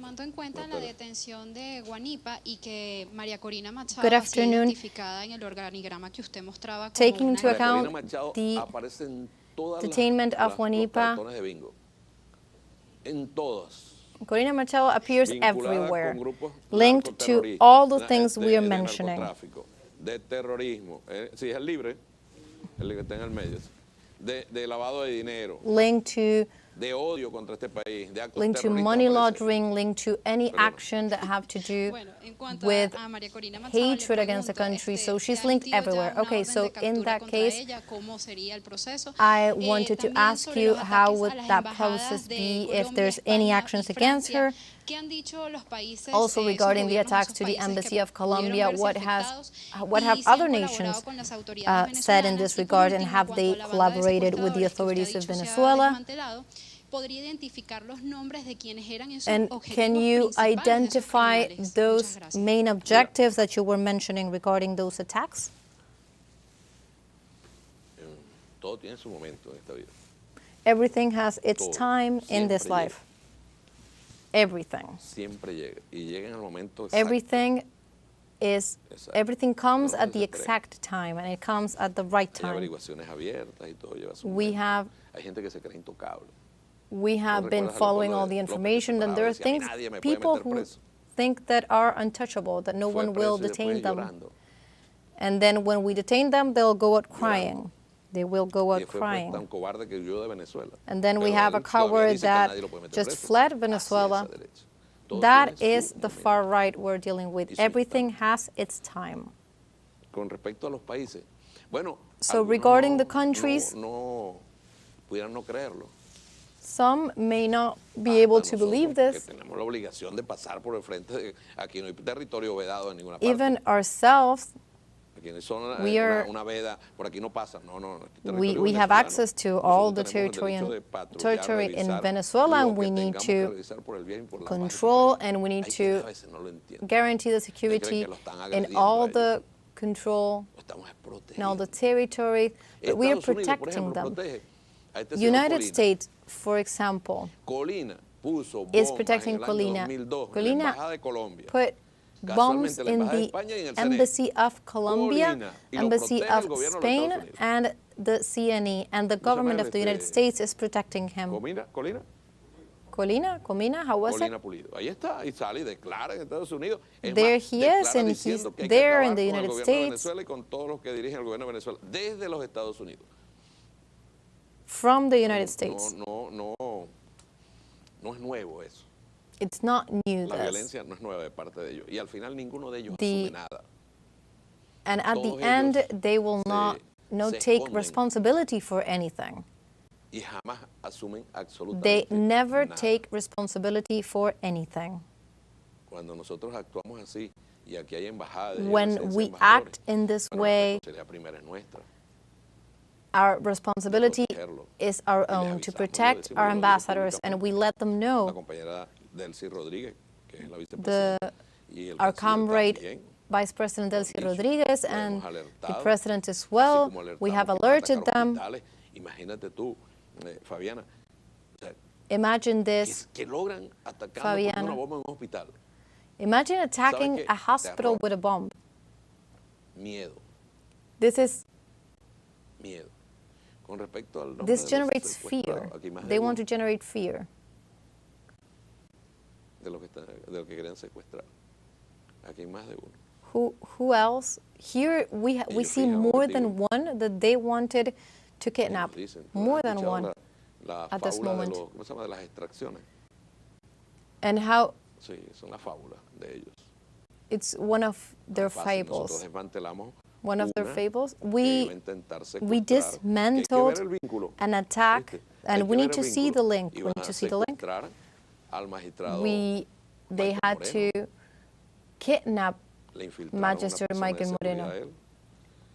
Tomando en cuenta la detención de Guanipa y que María Corina Machado Good ha sido afternoon. identificada en el organigrama que usted mostraba como Taking una into account Corina Machado the aparece en todas detainment of los Guanipa, cartones de bingo. En todas. Corina Machado appears Vinculada everywhere, con grupos linked to narcoterroristas, all the things we are de mentioning. narcotráfico, de terrorismo, sí, es el libre, el que está en el medio, de lavado de dinero, linked to de odio contra este país, de actos linked to terroristas. money aparece. laundering, linked to any action that have to do Bueno, en cuanto with a María Corina Machado, le hatred against the pregunto, country. So ¿se she's ha linked emitido ya everywhere. una Okay, orden so de in captura that contra case, ella? ¿Cómo sería el proceso? I wanted to También ask sobre you los how ataques would a las that embajadas process de be if Colombia, there's any España actions y against Francia. her. ¿Qué han dicho los países, Also regarding the esos attacks gobiernos to de the esos países embassy que of pudieron Colombia, verse what afectados have y si other han nations colaborado con las autoridades said in venezolanas? this Y por regard, and último, en have cuanto they a la banda de collaborated with the secuestradores que usted ha authorities of dicho se ha Venezuela? desmantelado, ¿podría identificar los nombres de quienes eran esos And objetivos can you principales de esos identify criminales? Muchas those gracias. main objectives that you were mentioning regarding those attacks? Todo tiene su momento en esta vida. Everything has its Todo. time in this Siempre life. Everything. Siempre llega. Y llega en el momento exacto. Everything Exacto. everything comes No at the se cree. exact time, and it comes at the right Hay time. averiguaciones abiertas y todo lleva su We momento. Hay gente que se cree intocable. We have been recuerdas a following Leopoldo all the López que se information, and there are paraba y decía, "A mí things, nadie me puede people meter who preso"? think that are untouchable, that no Fue one will preso y detain después them. llorando. And then when we detain them, they'll go out Llorando. crying. They will go Y out fue crying. tan cobarde que huyó de Venezuela. And then we Pero have a él todavía coward dice que that nadie lo puede meter just preso. fled Así Venezuela. es ese derecho. Todo That tiene is su the momento. far right we're dealing with. Y su Everything instante. has its time. Con respecto a los países, bueno, So algunos regarding the countries, pudieran no creerlo. some may not be able to believe Que this. tenemos la obligación de pasar por el frente de aquí no hay territorio vedado en ninguna parte. Even ourselves, Aquí no son we are- una veda, por aquí no pasa. No, este we territorio have venezolano. access to all the Nosotros tenemos el derecho de territory in revisar Venezuela, lo and que we need tengamos que to revisar por el bien y por la paz de este control, país. and we need Hay quienes to a veces no lo entienden. guarantee the Creen security que lo están in agrediendo all a ellos. the control Lo estamos and all the protegiendo. territory, but we are Estados Unidos, por protecting ejemplo, them. protege a este señor United Colina. States, for example, Colina puso is bombas protecting en el año Colina. 2002 en la Colina Embajada de Colombia. put bombs Casualmente, la in Embajada de the España y en el CNE. Embassy of Colombia, Colina, y lo Embassy protege el of gobierno de los Spain, Estados Unidos. and the CNE, and the ¿Cómo se llama government él, of the United este? States is protecting him. Colina, Comina, how was it? Colina Pulido. Ahí está, y sale y declara en Estados Unidos. Es There más, he is, declara and diciendo he's que hay que there acabar in the con el United gobierno de States. Venezuela y con todos los que dirigen el gobierno de Venezuela, desde los Estados Unidos. From the United States. No es nuevo eso. It's not new, La this. violencia no es nueva de parte de ellos. Y al final ninguno de ellos The- asume nada. And at the Todos end, ellos they will not se take esconden. responsibility for anything. Y jamás asumen absolutamente They never nada. take responsibility for anything. Cuando nosotros actuamos así, y aquí hay embajadas, y When presencia de we embajadores, act in this bueno, la way, responsabilidad primera es nuestra. our responsibility protegerlo. is our Y les own, to avisamos, protect lo decimos, our lo digo ambassadors, and we let them La know. compañera Delcy Rodríguez, que es la The, vicepresidenta, y el our canciller comrade, también. Vice President Delcy dicho, Rodriguez, lo and hemos the alertado, President as así well. como We alertamos have que van a alerted atacar them. hospitales. Imagínate tú, Fabiana, o sea, Imagine this, que logran atacando Fabiana. poniendo una bomba en un hospital. imagine attacking qué? a hospital Terror. with a bomb. Miedo, This is, miedo. Con respecto al nombre this de los generates secuestrados, fear. aquí más de They uno want to generate fear. de los que querían secuestrar. Aquí hay más de uno. Who else? Here we Ellos see fijan more objetivos. than one that they wanted to Ellos kidnap. dicen, ¿tú More has than escuchado one. La at this fábula moment. de los, ¿cómo se llama? De las extracciones. And how Sí, son las fábulas de ellos. it's one of their Fácil, nosotros fables. desmantelamos One of their una fables. que iba a We intentar we secuestrar, que hay que ver dismantled el vínculo, an attack, ¿viste? Hay and que we ver need el to see the vínculo. link. We Iban need a to see the link. secuestrar al magistrado They Michael had Moreno. to kidnap Le infiltraron Magistrate una persona de Michael seguridad Moreno. a él.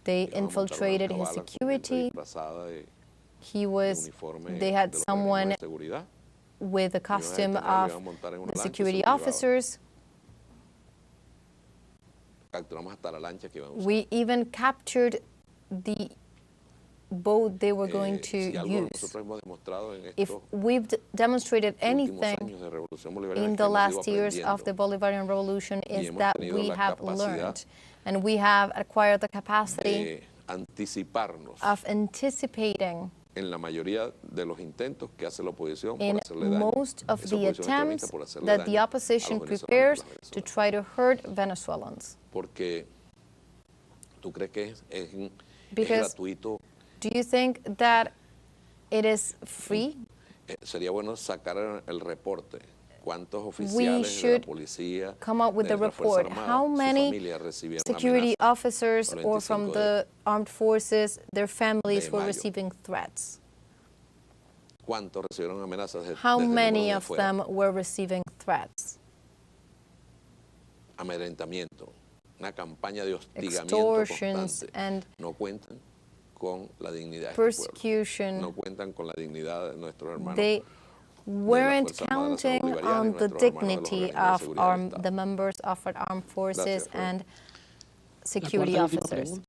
They Iban a montar una infiltrated his cabala con gente security. disfrazada de He was. uniforme They had de los organismos someone de seguridad. with the Lo iban a costume detener, lo of iban a montar en una the lancha y se security lo llevaban. officers. Capturamos hasta la lancha que iban a usar. We even captured the boat they were going to Si algo use. nosotros hemos demostrado en If estos we've demonstrated últimos anything años de revolución bolivariana in es que the hemos ido last years of the aprendiendo Bolivarian Revolution is hemos that tenido we la have capacidad learned and we have acquired the capacity de anticiparnos of anticipating en la mayoría de los intentos que hace la oposición in por hacerle daño. most of Esa the oposición extremista attempts por hacerle that the daño a los opposition venezolanos y prepares a las to venezolanas. try to hurt Venezuelans. Porque tú crees que es Because gratuito. do you think that it is free? Sería bueno sacar el reporte. ¿Cuántos We oficiales de la should policía, come up with de the nuestras Fuerzas report. Armadas, How sus many familias recibieron security amenazas officers el or from 25 the armed forces, their families de were mayo? receiving threats? ¿Cuántos recibieron amenazas How desde many de of fuera? them were receiving threats? Amedrentamiento, una campaña de hostigamiento Extortions constante. and No cuentan con la dignidad de este persecution. pueblo. No cuentan con la dignidad de nuestros hermanos. They weren't Fuerzas Armadas de la Reserva counting Bolivariana y on the nuestros hermanos de los dignity organismos de of seguridad del Estado. the members of our armed forces Gracias, Fred. and La security cuarta y última officers. pregunta.